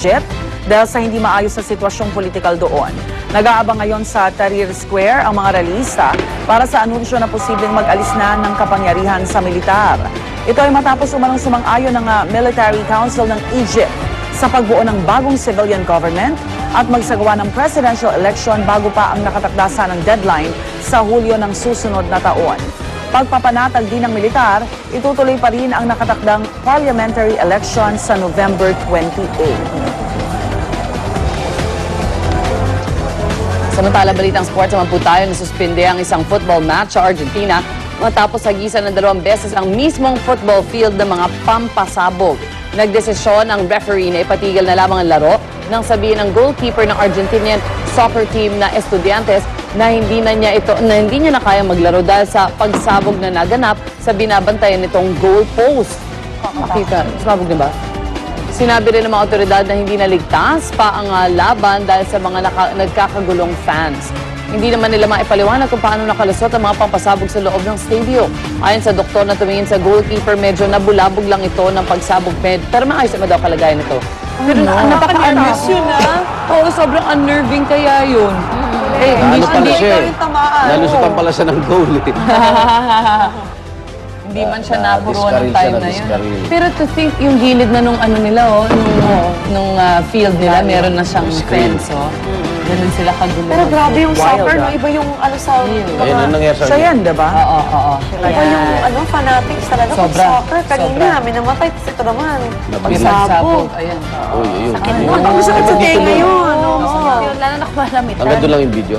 Egypt dahil sa hindi maayos sa sitwasyong politikal doon. Nag-aabang ngayon sa Tahrir Square ang mga realista para sa anunsyo na posibleng mag-alis na ng kapangyarihan sa militar. Ito ay matapos umanong sumang-ayon ng Military Council ng Egypt sa pagbuo ng bagong civilian government at magsagawa ng presidential election bago pa ang nakatakdasa ng deadline sa Hulyo ng susunod na taon. Pagpapanatag din ng militar, itutuloy pa rin ang nakatakdang parliamentary election sa November 28. Samantala, balitang sports naman po tayo, nasuspinde ang isang football match sa Argentina matapos hagisan ng 2 beses ang mismong football field ng mga pampasabog. Nagdesisyon ang referee na ipatigil na lamang ang laro nang sabihin ng goalkeeper ng Argentinian soccer team na Estudiantes na hindi niya na kaya maglaro dahil sa pagsabog na naganap sa binabantayan nitong goal post. Makita, sabog na ba? Sinabi rin ng mga otoridad na hindi naligtas pa ang laban dahil sa mga nagkakagulong fans. Hindi naman nila maipaliwanag kung paano nakalusot ang mga pampasabog sa loob ng stadium. Ayon sa doktor na tumingin sa goalkeeper, medyo nabulabog lang ito ng pagsabog. Pero maayos naman daw kalagayan ito. Pero napaka-nervous yun, Oo, sobrang unnerving kaya yun. Ano pala siya eh. Nalusutan pala siya ng goal eh. Hindi man siya napuruan ng na-discourage time siya, na yun. na-discourage. Pero to think, yung gilid na nung ano nila, nung field nila, meron na siyang fence, Ganun sila kagulo. Pero grabe yung soccer, no? Iba yung ano sa Ayun ang nangyari sa So yan, diba? Oo. Iba yung fanatics talaga pag Sobra. soccer. Kanina, may namatay. Tapos ito naman. May pagsabog. Ayan. Uy, ayun. Ang sakit sa tenga yun. Lalo na kumalamit. Hanggang doon lang yung video.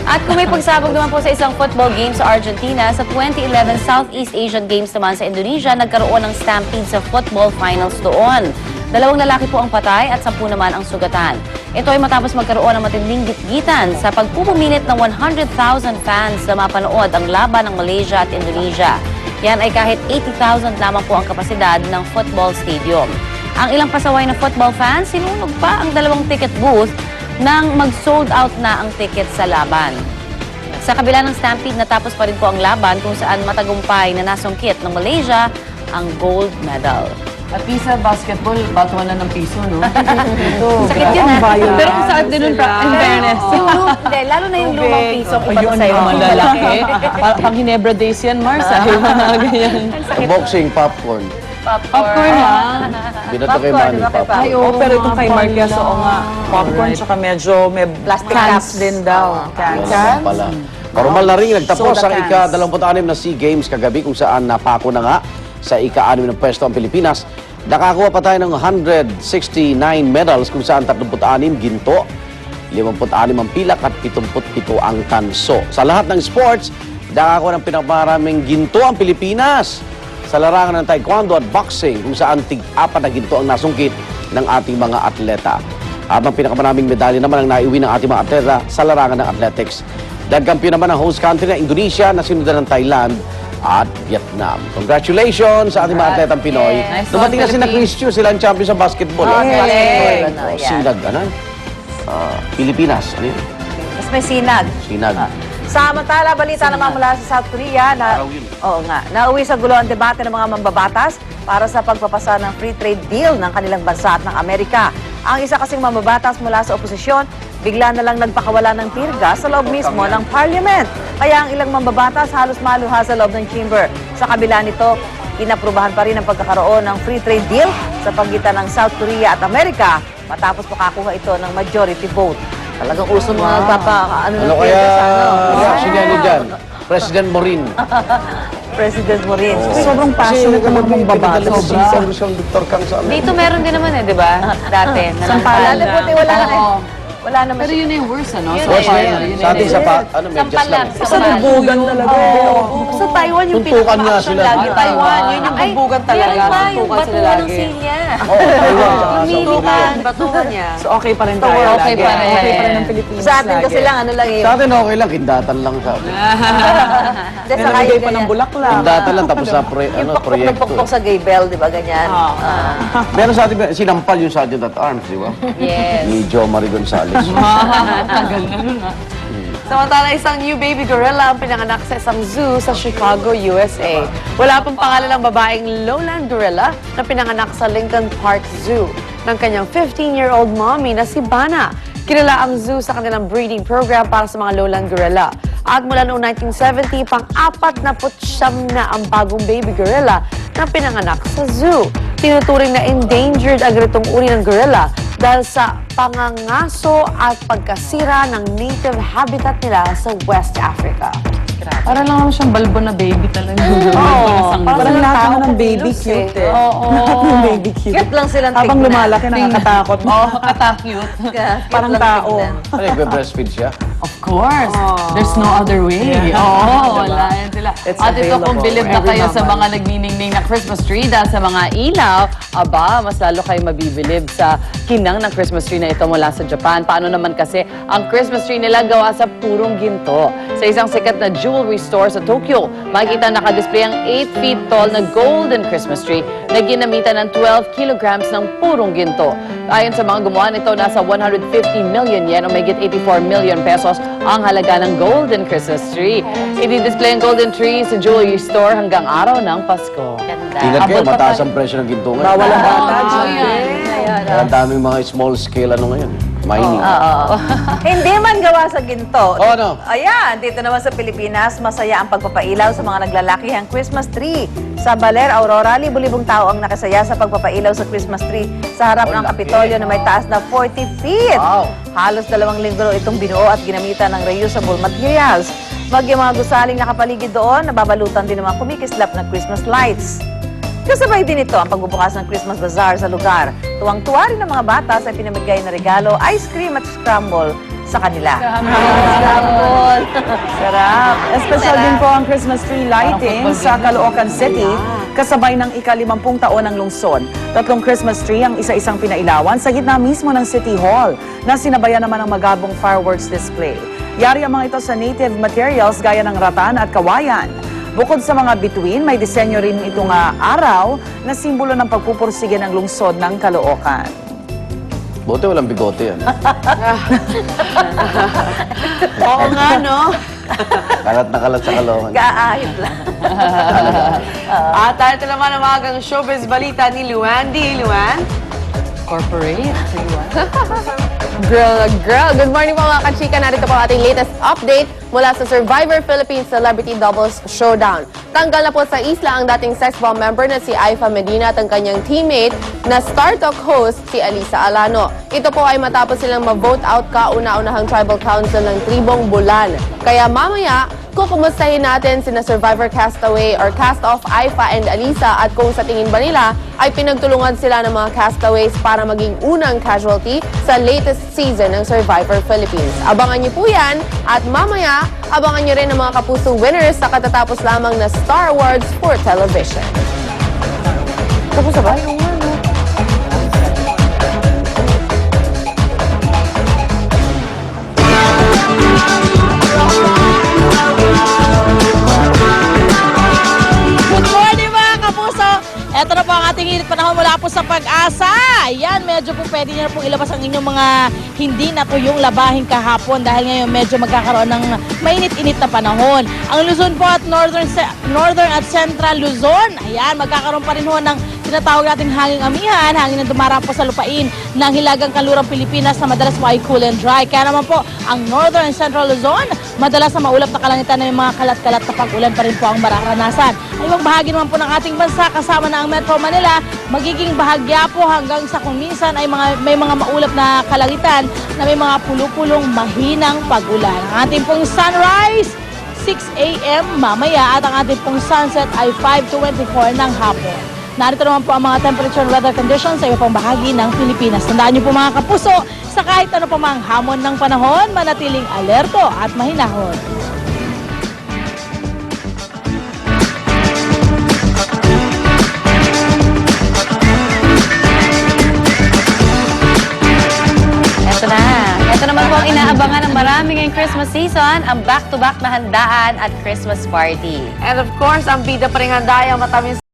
At kung may pagsabog naman po sa isang football game sa Argentina, sa 2011 Southeast Asian Games naman sa Indonesia, nagkaroon ng stampede sa football finals doon. 2 lalaki po ang patay at 10 naman ang sugatan. Ito ay matapos magkaroon ng matinding gitgitan sa pagpupuminit ng 100,000 fans na mapanood ang laban ng Malaysia at Indonesia. Yan ay kahit 80,000 lamang po ang kapasidad ng football stadium. Ang ilang pasaway na football fans, sinunog pa ang 2 ticket booth nang mag-sold out na ang ticket sa laban. Sa kabila ng stampede, natapos pa rin po ang laban kung saan matagumpay na nasungkit ng Malaysia ang gold medal. At sa basketball, batuan na ng piso, no? Sakit yun, Pero ang sakit din nun, in fairness. Hindi, lalo na yung lumang piso. Ayun, sa'yo. malalaki. Pang Ginebra Days yan, Mars. Yung mga ganyan. Boxing, popcorn. Popcorn lang. Binato kay Manny, popcorn. Ay, oo, pero itong kay Marquez, oo nga. Popcorn, tsaka medyo may plastic caps din daw. Wala naman pala. Normal na rin, nagtapos Soda ang cans. ika-26 na SEA Games kagabi kung saan napako na nga sa ika-6 ng pwesto ang Pilipinas. Nakakuha pa tayo ng 169 medals kung saan 36 ginto, 56 ang pilak at 77 ang tanso. Sa lahat ng sports, nakakuha ng pinakamaraming ginto ang Pilipinas sa larangan ng taekwondo at boxing kung saan tig-4 na ginto ang nasungkit ng ating mga atleta. Habang pinakamaraming medalya naman ang naiuwi ng ating mga atleta sa larangan ng athletics. Nagkampiyon naman ang host country na Indonesia na sinundan ng Thailand at Vietnam. Congratulations sa ating mga atletang Pinoy. Nice Dumating na one, sila Christian, sila ang champion sa basketball. Sinag, Pilipinas, ano yun? Tapos may sinag. Sinag. Samantala, balita naman mula sa South Korea na nauwi sa gulo ang debate ng mga mambabatas para sa pagpapasa ng free trade deal ng kanilang bansa at ng Amerika. Ang isa kasing mambabatas mula sa oposisyon, bigla na lang nagpakawala ng tirga sa loob mismo ng parliament. Kaya ang ilang mambabatas halos maluha sa loob ng chamber. Sa kabila nito, inaprubahan pa rin ang pagkakaroon ng free trade deal sa pagitan ng South Korea at Amerika matapos makakuha ito ng majority vote. Talagang uso mga Ano kaya reaction niya dyan? President Morin. President Morin. Sobrang passionate naman mong babatas. Sobra. Dr. Kang sa amin. Dito meron din naman di ba? Dati. Sampalan na puti, wala na Wala naman Pero yun na yung worst, ano? Yun So na far, yun. yun Sa ating na sa medyas Sampal lang. lang. Sa bubugan talaga. Sa Taiwan yung Tuntukan nga pinaka-action sila. lagi. Taiwan, yun yung bubugan talaga. Yung Tuntukan sila batuan ng lagi. silya. Taiwan. Lumilitan. Batukan niya. So okay pa rin tayo. Okay lagi. pa rin. Okay pa rin ang Pilipinas. Sa atin kasi lang, ano lang yun. Sa atin okay lang, kindatan lang sa atin. Hindi, May sa nabigay kayo pa ng ganyan. bulaklak. Kindatan lang tapos sa proyekto. Nagpukpok sa gay bell, di ba, ganyan? Meron sa atin, sinampal yung Sergeant at Arms, di ba? Yes. Ni Joe Marie Gonzales. Tagal na nun, Samantala, isang new baby gorilla ang pinanganak sa isang zoo sa Chicago, USA. Wala pang pangalan ng babaeng lowland gorilla na pinanganak sa Lincoln Park Zoo. ng kanyang 15-year-old mommy na si Bana. Kilala ang zoo sa kanilang breeding program para sa mga lowland gorilla. At mula noong 1970, pang-49 na ang bagong baby gorilla na pinanganak sa zoo. Tinuturing na endangered ang ganitong uri ng gorilla dahil sa pangangaso at pagkasira ng native habitat nila sa West Africa. Para lang naman siyang balbo na baby talaga. Parang lahat naman ng baby cute eh. Oo. Lahat ng baby cute. Cute lang silang Habang tignan. lumalaki, nakakatakot. Oo, kata-cute. Parang tao. Ano, nagbe-breastfeed siya? Of course. There's no other way. Oo, wala yan sila. It's At ito, kung available bilib for na kayo every sa mama. mga nagniningning na Christmas tree dahil sa mga ilaw, aba, mas lalo kayo mabibilib sa kinang ng Christmas tree na ito mula sa Japan. Paano naman kasi ang Christmas tree nila gawa sa purong ginto. Sa isang sikat na jewelry store sa Tokyo, makikita nakadisplay ang 8 feet tall na golden Christmas tree na ginamitan ng 12 kilograms ng purong ginto. Ayon sa mga gumawa nito, nasa 150 million yen o mahigit 84 million pesos ang halaga ng golden Christmas tree. I-display ang golden tree sa jewelry store hanggang araw ng Pasko. Ingat kayo, Abot pa mataas tayo. ang presyo ng ginto ngayon. Bawal ang bata Oo, dyan. yan. Kaya ang daming mga small scale ngayon. Mining. Hindi man gawa sa ginto. Oh, ano? Ayan, dito naman sa Pilipinas, masaya ang pagpapailaw sa mga naglalakihang Christmas tree. Sa Baler, Aurora, libu-libong tao ang nakasaya sa pagpapailaw sa Christmas tree sa harap ng Kapitolyo na may taas na 40 feet. Wow. Halos 2 linggo itong binuo at ginamitan ng reusable materials. Yung mga gusaling nakapaligid doon, nababalutan din ng mga kumikislap na Christmas lights. Kasabay din ito ang pagbubukas ng Christmas Bazaar sa lugar. Tuwang-tuwa rin ng mga bata sa pinamigay na regalo, ice cream at scramble sa kanila. Scramble! Sarap. Espesyal din po ang Christmas tree lighting sa Caloocan City, kasabay ng ika-50 taon ng lungsod. 3 Christmas tree ang isa-isang pinailawan sa gitna mismo ng City Hall, na sinabayan naman ng magabong fireworks display. Yari ang mga ito sa native materials gaya ng ratan at kawayan. Bukod sa mga bituin, may disenyo rin itong araw na simbolo ng pagpupursige ng lungsod ng Caloocan. Buti walang bigote yan. Oo nga, no? Kalat na kalat sa Caloocan. Kaahit lang. At ito naman ang magang showbiz balita ni Luan. Luan? Corporate. Girl. Good morning po mga kachika. Narito po ang ating latest update mula sa Survivor Philippines Celebrity Doubles Showdown. Tanggal na po sa isla ang dating sex bomb member na si Aifa Medina at ang kanyang teammate na Star Talk host si Alisa Alano. Ito po ay matapos silang ma-vote out kauna-unahang tribal council ng Tribong Bulan. Kaya mamaya, kukumustahin natin sina Survivor Castaway or Cast-Off Aifa and Alisa at kung sa tingin ba nila ay pinagtulungan sila ng mga castaways para maging unang casualty sa latest season ng Survivor Philippines. Abangan niyo po yan at mamaya abangan niyo rin ang mga kapusong winners sa katatapos lamang na Star Awards for Television. Tapos na ba? Good morning mga kapuso! Ito na po ang ating init panahon mula po sa Pag-asa. Ayan, medyo po pwede nyo na pong ilabas ang inyong mga hindi na tuyong labahin kahapon dahil ngayon medyo magkakaroon ng mainit-init na panahon. Ang Luzon po at Northern at Central Luzon, ayan, magkakaroon pa rin ho ng tinatawag nating hanging amihan, hangin na dumarang po sa lupain ng Hilagang Kanlurang Pilipinas na madalas po ay cool and dry. Kaya naman po, ang Northern and Central Luzon, madalas na maulap na kalangitan ng mga kalat-kalat na pag-ulan pa rin po ang mararanasan. Ang ibang bahagi naman po ng ating bansa, kasama na ang Metro Manila, magiging bahagya po hanggang sa kung minsan ay may mga maulap na kalangitan na may mga pulupulong mahinang pag-ulan. Ang ating pong sunrise, 6 a.m. mamaya at ang ating pong sunset ay 5:24 ng hapon. Narito naman po ang mga temperature and weather conditions sa iba pang bahagi ng Pilipinas. Tandaan niyo po mga kapuso, sa kahit ano pa mang hamon ng panahon, manatiling alerto at mahinahon. Ito naman po ang inaabangan ng marami ngayong Christmas season, ang back-to-back na handaan at Christmas party. And of course, ang bida pa rin handa ay ang matamis